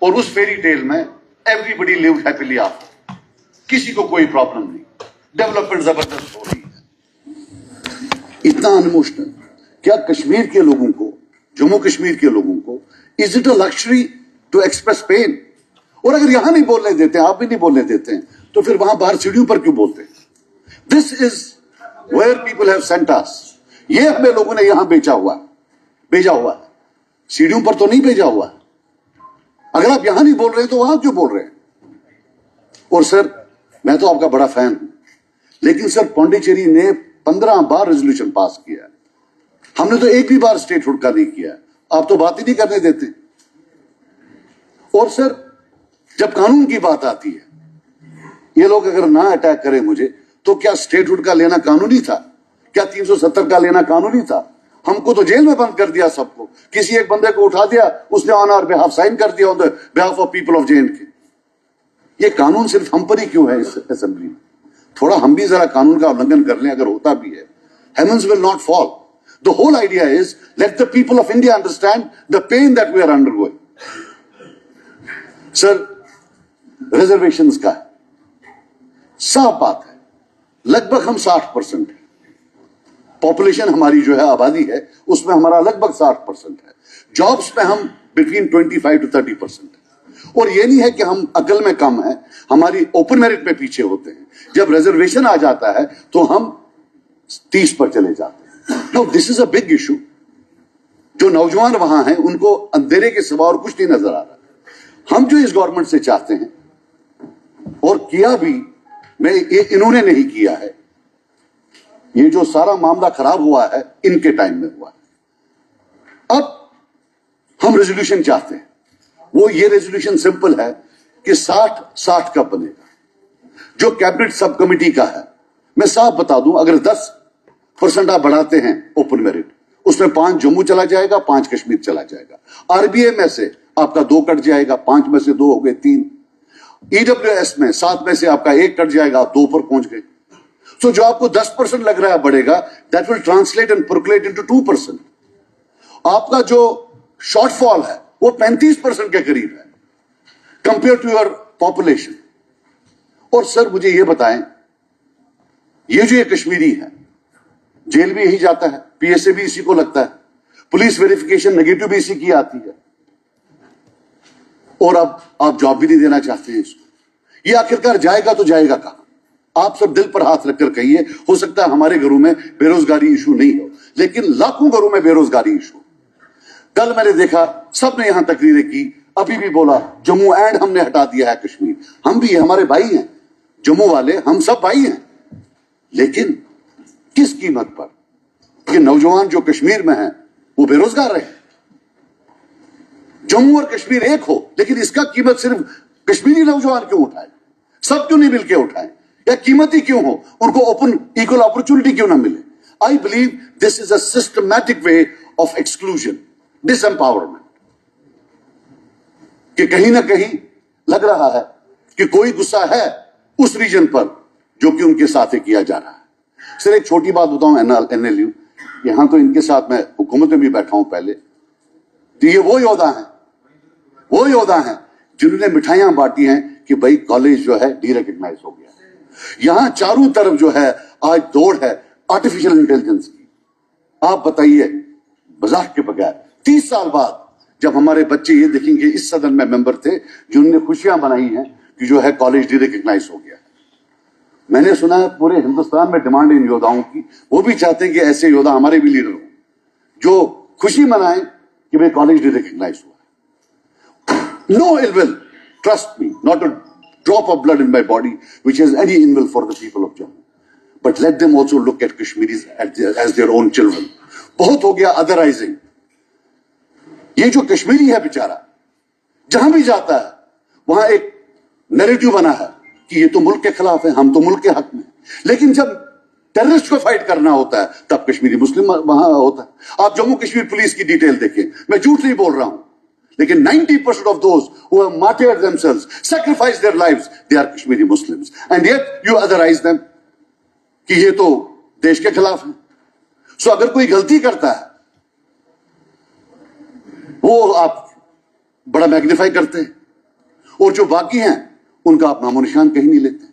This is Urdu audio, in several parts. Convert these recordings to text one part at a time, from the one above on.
اور اس فیری ٹیل میں ایوری بڈی لیو ہیپیلی آفٹر، کسی کو کوئی پرابلم نہیں، ڈیولپمنٹ زبردست ہو رہی ہے، اتنا انموشنل. کیا کشمیر کے لوگوں کو، جموں کشمیر کے لوگوں کو، is it a luxury to express pain? اور اگر یہاں نہیں بولنے دیتے ہیں، آپ بھی نہیں بولنے دیتے ہیں، تو پھر وہاں باہر سیڑھیوں پر کیوں بولتے ہیں؟ This is where people have sent us. یہ ہمیں لوگوں نے یہاں بھیجا ہوا ہے، سیڑھیوں پر تو نہیں بھیجا ہوا. اگر آپ یہاں نہیں بول رہے تو وہاں کیوں بول رہے ہیں؟ اور سر، میں تو آپ کا بڑا فین ہوں، لیکن سر پانڈیچیری نے 15 بار ریزولوشن پاس کیا ہے، ہم نے تو ایک بھی بار اسٹیٹ ہوڈ کا نہیں کیا. آپ تو بات ہی نہیں کرنے دیتے. اور سر، جب قانون کی بات آتی ہے، یہ لوگ اگر نہ اٹیک کریں مجھے، تو کیا اسٹیٹ ہوڈ کا لینا قانونی تھا؟ کیا 370 کا لینا قانونی تھا؟ ہم کو تو جیل میں بند کر دیا سب کو. کسی ایک بندے کو اٹھا دیا، اس نے آن آر بہاف سائن کر دیا، on behalf of people of J and K. یہ قانون صرف ہم پر ہی کیوں ہے اس اسمبلی میں؟ تھوڑا ہم بھی ذرا قانون کا النگن کر لیں، اگر ہوتا بھی ہے. Heavens will not fall. The whole idea is, let the people of India understand the pain that we are undergoing. Sir, reservations کا ہے، صاف بات ہے، لگ بھگ ہم 60% ہیں. پاپولیشن ہماری جو ہے، آبادی ہے، اس میں ہمارا لگ بھگ 60% ہے. جابس میں ہم بٹوین 25 to 30% ہیں. اور یہ نہیں ہے کہ ہم عقل میں کم ہیں، ہماری اوپن میرٹ میں پیچھے ہوتے ہیں. جب ریزرویشن آ جاتا ہے تو ہم 30 پر چلے جاتے ہیں. No, this is a big issue. جو نوجوان وہاں ہیں ان کو اندھیرے کے سوا اور کچھ نہیں نظر آ رہا. ہم جو اس گورنمنٹ سے چاہتے ہیں، اور کیا بھی، میں انہوں نے نہیں کیا ہے، یہ جو سارا معاملہ خراب ہوا ہے ان کے ٹائم میں ہوا ہے. اب ہم ریزولوشن چاہتے ہیں. وہ یہ ریزولوشن سمپل ہے کہ 60 کب بنے گا. جو کیبنٹ سب کمیٹی کا ہے، میں صاف بتا دوں، اگر 10% آپ بڑھاتے ہیں اوپن میرٹ، اس میں 5 جموں چلا جائے گا، 5 کشمیر چلا جائے گا. آر بی اے میں سے آپ کا 2 کٹ جائے گا، 5 میں سے 2 ہو گئے 3. ای ڈبلیو ایس میں 7 میں سے آپ کا 1 کٹ جائے گا، آپ 2 پر پہنچ گئے. سو جو آپ کو 10% لگ رہا ہے بڑھے گا، that will translate and percolate into 2%. آپ کا جو شارٹ فال ہے وہ 35% کے قریب ہے کمپیئر ٹو یور پاپولیشن. اور سر مجھے یہ بتائیں، یہ جو یہ کشمیری ہے، جیل بھی یہی جاتا ہے، پی ایس اے بھی اسی کو لگتا ہے، پولیس ویریفیکیشن نگیٹو بھی اسی کی آتی ہے، اور اب آپ جاب بھی نہیں دینا چاہتے ہیں اس کو. یہ آخرکار جائے گا تو جائے گا کہاں؟ آپ سب دل پر ہاتھ رکھ کر کہیے. ہو سکتا ہے ہمارے گھروں میں بے روزگاری ایشو نہیں ہو، لیکن لاکھوں گھروں میں بے روزگاری ایشو. کل میں نے دیکھا سب نے یہاں تقریریں کی، ابھی بھی بولا جموں اینڈ ہم نے ہٹا دیا ہے کشمیر. ہم بھی ہمارے بھائی ہیں جموں والے، ہم سب بھائی ہیں، لیکن کس قیمت پر؟ کہ نوجوان جو کشمیر میں ہیں وہ بے روزگار رہے. جموں اور کشمیر ایک ہو، لیکن اس کا قیمت صرف کشمیری نوجوان کیوں اٹھائے؟ سب کیوں نہیں مل کے اٹھائیں؟ یا قیمتی کیوں ہو؟ ان کو اوپن ایکول اپرچونٹی کیوں نہ ملے؟ I believe this is a systematic way of exclusion, disempowerment. کہ کہیں نہ کہیں لگ رہا ہے کہ کوئی غصہ ہے اس ریجن پر جو کہ ان کے ساتھ کیا جا رہا ہے. صرف ایک چھوٹی بات بتاؤں، این ایل یو یہاں تو ان کے ساتھ میں حکومت میں بھی بیٹھا ہوں پہلے، تو یہ وہ یودا ہیں جنہوں نے مٹھائیاں بانٹی ہیں کہ بھائی کالج جو ہے ڈی ریکگنائز ہو گیا. یہاں چاروں طرف جو ہے آج دوڑ ہے آرٹیفیشل انٹیلیجنس کی. آپ بتائیے، مذاق کے بغیر 30 سال بعد جب ہمارے بچے یہ دیکھیں گے، اس صدن میں ممبر تھے جنہوں نے خوشیاں منائی ہیں کہ جو ہے کالج ڈی ریکگنائز ہو گیا. میں نے سنا ہے پورے ہندوستان میں ڈیمانڈ ان یوداؤں کی، وہ بھی چاہتے ہیں کہ ایسے یودا ہمارے بھی لیڈر ہوں جو خوشی منائیں کہ بھائی کالج ڈی ریکگنائز ہوا. No ill will, trust me, not a drop of blood in my body which has any ill will for the people of Jammu. But let them also look at Kashmiris as their own children. بہت ہو گیا otherizing. یہ جو کشمیری ہے بیچارہ، جہاں بھی جاتا ہے وہاں ایک نیریٹو بنا ہے کہ یہ تو ملک کے خلاف ہے، ہم تو ملک کے حق میں. لیکن جب ٹیررسٹ کو فائٹ کرنا ہوتا ہے تب کشمیری مسلم وہاں ہوتا ہے. آپ جموں کشمیر پولیس کی ڈیٹیل دیکھیں، میں جھوٹ نہیں بول رہا ہوں، لیکن 90% of those who have martyred themselves, sacrificed their lives, they are Kashmiri Muslims. And yet you otherize them کہ یہ تو دیش کے خلاف ہیں. سو اگر کوئی غلطی کرتا ہے وہ آپ بڑا میگنیفائی کرتے ہیں. اور جو باقی ہیں ان کا آپ نام و نشان کہیں نہیں لیتے.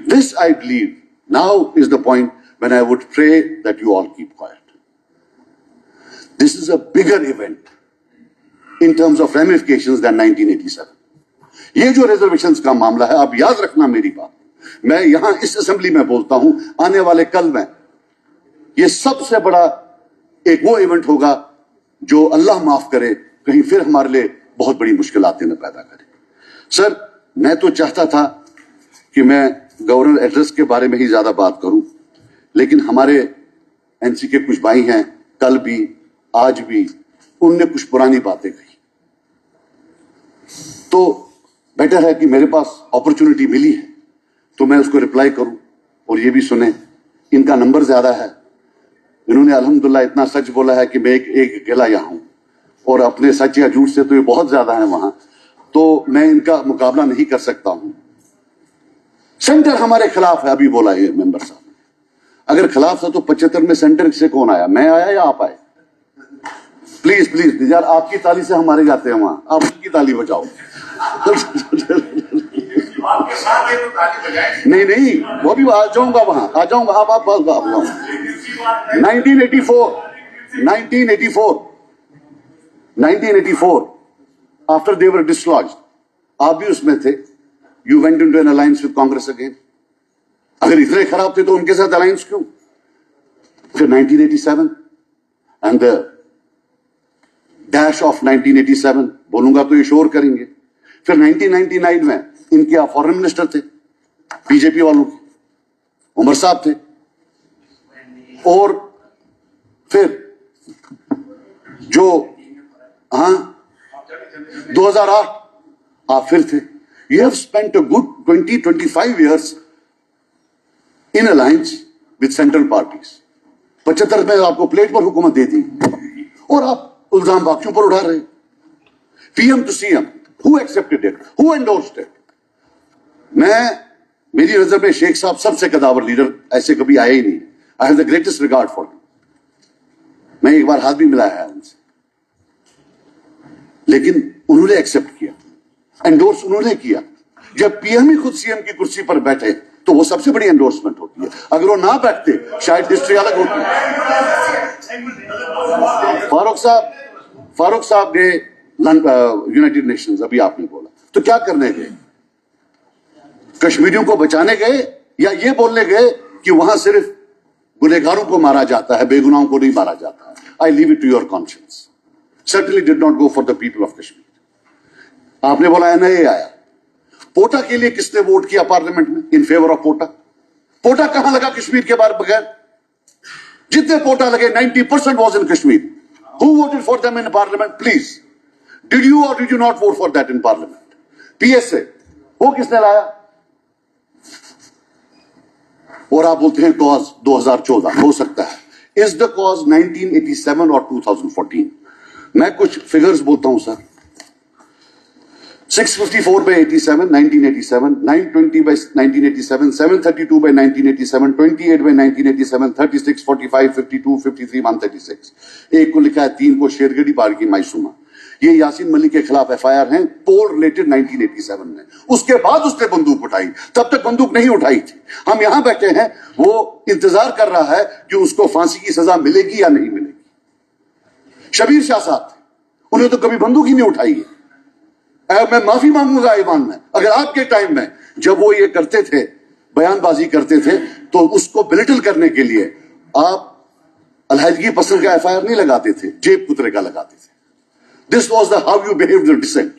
This I believe now is the point when I would pray that you all keep quiet. This is a bigger event in terms of ramifications than 1987. یہ جو ریزرویشنز کا معاملہ ہے, آپ یاد رکھنا میری بات, میں یہاں اس اسمبلی میں بولتا ہوں, آنے والے کل میں یہ سب سے بڑا ایک وہ ایونٹ ہوگا جو اللہ معاف کرے کہیں پھر ہمارے لیے بہت بڑی مشکلات نہ پیدا کرے. سر, میں تو چاہتا تھا کہ میں گورنر ایڈریس کے بارے میں ہی زیادہ بات کروں, لیکن ہمارے این سی کے کچھ بھائی ہیں, کل بھی آج بھی ان نے کچھ پرانی باتیں کہی, تو بیٹر ہے کہ میرے پاس اپرچونٹی ملی ہے تو میں اس کو رپلائی کروں. اور یہ بھی سنیں, ان کا نمبر زیادہ ہے, انہوں نے الحمدللہ اتنا سچ بولا ہے کہ میں ایک اکیلا یہاں ہوں, اور اپنے سچ یا جھوٹ سے تو یہ بہت زیادہ ہیں وہاں, تو میں ان کا مقابلہ نہیں کر سکتا ہوں. سینٹر ہمارے خلاف ہے, ابھی بولا یہ ممبر صاحب نے. اگر خلاف تھا تو 75 میں سینٹر سے کون آیا, میں آیا یا آپ آئے؟ پلیز پلیز یار, آپ کی تالی سے ہمارے جاتے ہیں وہاں, آپ ان کی تالی بجاؤ. نہیں نہیں, وہ بھی آ جاؤں گا وہاں, آ جاؤں گا. آپ 1984 after they were dislodged, آپ بھی اس میں تھے. You went into an alliance with Congress again. اگر اتنے خراب تھے تو ان کے ساتھ alliance کیوں؟ پھر 1987 and the dash of 1987 بولوں گا تو یہ شور کریں گے. پھر 1999 میں ان کے فورن منسٹر تھے بی جے پی والوں کے, عمر صاحب تھے. اور پھر جو 2008 آپ پھر تھے. You have spent a good 20-25 years in alliance with central parties. 75 میں آپ کو پلیٹ پر حکومت دے دی اور آپ الزام باقیوں پر اٹھا رہے. P M to C M, who accepted it? Who endorsed it? میری نظر میں شیخ صاحب سب سے قداور لیڈر ایسے کبھی آئے ہی نہیں. I have the greatest regard for him. میں ایک بار ہاتھ بھی ملایا ہے ان سے, لیکن انہوں نے ایکسپٹ کیا, انڈورس انہوں نے کیا. جب پی ایم ہی خود سی ایم کی کرسی پر بیٹھے تو وہ سب سے بڑی انڈورسمنٹ ہوتی ہے. اگر وہ نہ بیٹھتے شاید ہسٹری الگ ہوتی. فاروق صاحب گئے یونائٹڈ نیشنز, ابھی آپ نے بولا, تو کیا کرنے گئے؟ کشمیریوں کو بچانے گئے یا یہ بولنے گئے کہ وہاں صرف گنہگاروں کو مارا جاتا ہے, بے گناہوں کو نہیں مارا جاتا ہے؟ I leave it to your conscience. Certainly did not go for the people of Kashmir. آپ نے بولا NIA آیا. پوٹا کے لیے کس نے ووٹ کیا پارلیمنٹ میں ان فیور آف پوٹا؟ پوٹا کہاں لگا کشمیر کے بغیر؟ جتنے پوٹا لگے 90% was in Kashmir. Who voted for them in parliament? Please. Did you or did you not vote for that in parliament? PSA وہ کس نے لایا؟ اور آپ بولتے ہیں کاز 2014 ہو سکتا ہے. Is the cause 1987 or 2014? میں کچھ فگرز بولتا ہوں سر. 654 by 87, 1987, 920 by 1987, 732 by 1987, 28 by 1987, 36, 45, 52, 53, 136. ایک کو لکھا ہے 3 کو شیرگڑی بار کی مائسوما. یہ یاسین ملک کے خلاف FIR ہیں پول ریلیٹڈ 1987 میں. اس کے بعد اس نے بندوق اٹھائی, تب تک بندوق نہیں اٹھائی تھی. ہم یہاں بیٹھے ہیں, وہ انتظار کر رہا ہے کہ اس کو پھانسی کی سزا ملے گی یا نہیں ملے گی. شبیر شاہ صاحب تھے, انہیں تو کبھی بندوق ہی نہیں اٹھائی ہے. میں معافی مانگوں گا ایوان میں, اگر آپ کے ٹائم میں جب وہ یہ کرتے تھے, بیان بازی کرتے تھے, تو اس کو بلٹل کرنے کے لیے آپ علیحدگی پسند کا FIR نہیں لگاتے تھے, جیب کترے کا لگاتے تھے. This was the how you behaved the dissent.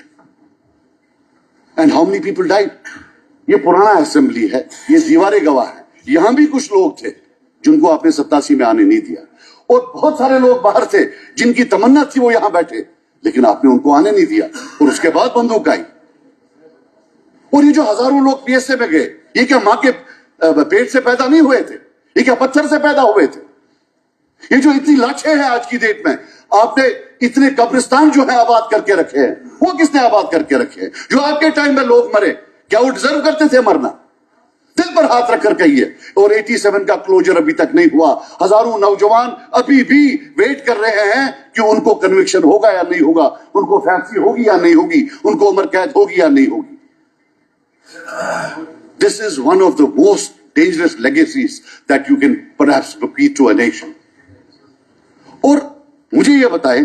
And how many people died? یہ پرانا اسمبلی ہے, یہ دیواریں گواہ ہیں. یہاں بھی کچھ لوگ تھے جن کو آپ نے 87 میں آنے نہیں دیا, اور بہت سارے لوگ باہر تھے جن کی تمنا تھی وہ یہاں بیٹھے, لیکن آپ نے ان کو آنے نہیں دیا, اور اس کے بعد بندوق آئی. اور یہ جو ہزاروں لوگ PSA میں گئے, یہ کیا ماں کے پیٹ سے پیدا نہیں ہوئے تھے؟ یہ کیا پتھر سے پیدا ہوئے تھے؟ یہ جو اتنی لاشیں ہیں آج کی ڈیٹ میں, آپ نے اتنے قبرستان جو ہیں آباد کر کے رکھے ہیں, وہ کس نے آباد کر کے رکھے ہیں؟ جو آپ کے ٹائم میں لوگ مرے, کیا وہ ڈیزرو کرتے تھے مرنا؟ دل پر ہاتھ رکھ کر کہیے. اور 87 کا کلوجر ابھی تک نہیں ہوا. ہزاروں نوجوان ابھی بھی ویٹ کر رہے ہیں کہ ان کو کنوکشن ہوگا یا نہیں ہوگا, ان کو پھانسی ہوگی یا نہیں ہوگی, ان کو عمر قید ہوگی یا نہیں ہوگی. This is one of the most dangerous legacies that you can perhaps bequeath to a nation. اور مجھے یہ بتائیں,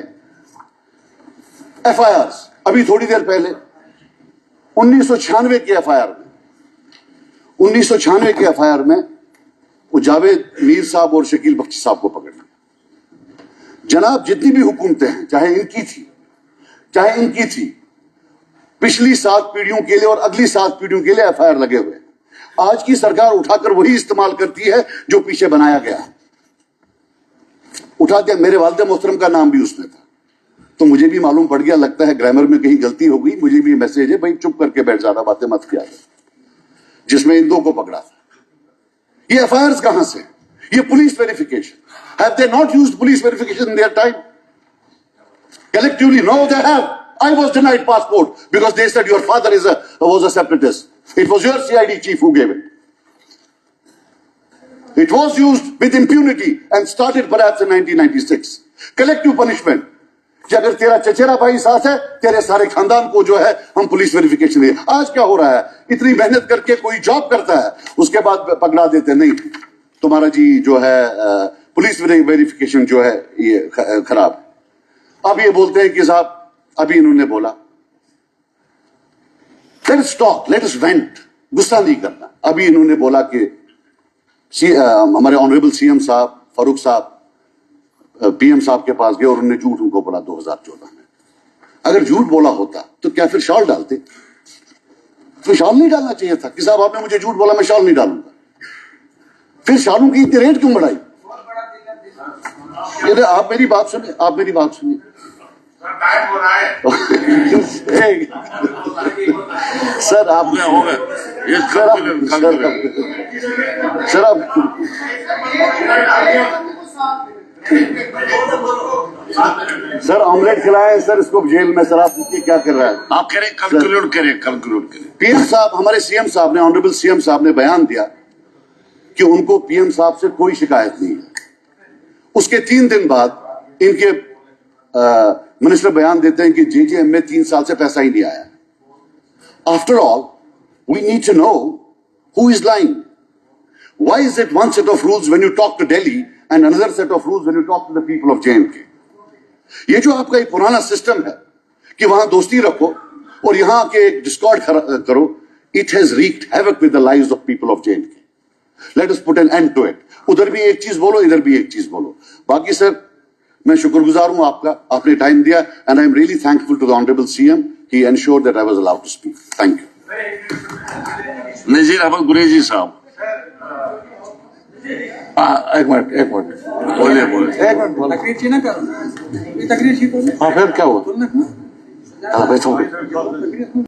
ایف آئی آرز ابھی تھوڑی دیر پہلے 1996 کے ایف آئی آر میں 1996 کے ایف آئی آر میں وہ جاوید میر صاحب اور شکیل بخشی صاحب کو پکڑ لیا. جناب جتنی بھی حکومتیں ہیں, چاہے ان کی تھی, پچھلی 7 پیڑھیوں کے لیے اور اگلی 7 پیڑھیوں کے لیے ایف آئی آر لگے ہوئے ہیں. آج کی سرکار اٹھا کر وہی استعمال کرتی ہے جو پیچھے بنایا گیا. اٹھا کے میرے والد محترم کا نام بھی اس میں تھا, تو مجھے بھی معلوم پڑ گیا, لگتا ہے گرامر میں کہیں غلطی ہو گئی. مجھے بھی میسج ہے, بھائی چپ کر کے بیٹھ, زیادہ باتیں مت کیا, جس میں ان 2 کو پکڑا تھا. یہ ایف آئی آرز کہاں سے؟ یہ police verification. Have they not used police verification in their time? Collectively, no, they have. I was denied passport because they said your father was a separatist. It was your CID chief who gave it. It was used with impunity and started perhaps in 1996. Collective punishment. کہ اگر تیرا چچیرا بھائی ساتھ ہے, تیرے سارے خاندان کو جو ہے ہم پولیس ویریفیکیشن دیں. آج کیا ہو رہا ہے, اتنی محنت کر کے کوئی جاب کرتا ہے, اس کے بعد پکڑا دیتے, نہیں تمہارا جی جو ہے پولیس ویریفیکیشن جو ہے یہ خراب ہے. اب یہ بولتے ہیں کہ صاحب ابھی انہوں نے بولا, let us talk, let us vent, غصہ نہیں کرنا. ابھی انہوں نے بولا کہ ہمارے آنریبل سی ایم صاحب فاروق صاحب پی ایم صاحب کے پاس گئے اور انہوں نے جھوٹ ان کو بولا 2014 میں. اگر جھوٹ بولا ہوتا تو کیا پھر شال ڈالتے؟ تو شال نہیں ڈالنا چاہیے تھا کہ صاحب آپ نے مجھے جھوٹ بولا, میں شال نہیں ڈالوں گا. پھر شالوں کی اتنی ریٹ کیوں بڑھائی؟ آپ میری بات سنیں, سر آپ سر آملیٹ کھلائے سر اس کو جیل میں. سر آپ کیا کر رہا ہے؟ آپ کریں کنکلوڈ کریں. پی ایم صاحب, ہمارے سی ایم صاحب نے, آنریبل سی ایم صاحب نے بیان دیا کہ ان کو پی ایم صاحب سے کوئی شکایت نہیں ہے. اس کے 3 دن بعد ان کے منسٹر بیان دیتے ہیں کہ جے جے ایم میں 3 سال سے پیسہ ہی نہیں آیا. After all we need to know who is lying. Why is it one set of rules when you talk to Delhi and another set of rules when you talk to the people of J&K. یہ جو آپ کا ایک پرانا سسٹم ہے کہ وہاں دوستی رکھو اور یہاں کے ایک ڈسکارڈ کرو, it has wreaked havoc with the lives of people of J&K. Let us put an end to it. ادھر بھی ایک چیز بولو, ادھر بھی ایک چیز بولو. باقی سر میں شکر گزار ہوں آپ کا, آپ نے ٹائم دیا, and I am really thankful to the Honorable CM. He ensured that I was allowed to speak. Thank you. Nazir Ahmad Qureshi صاحب, ایک منٹ بولے. تقریر تھی نا, تقریر تھی, پھر کیا ہوا؟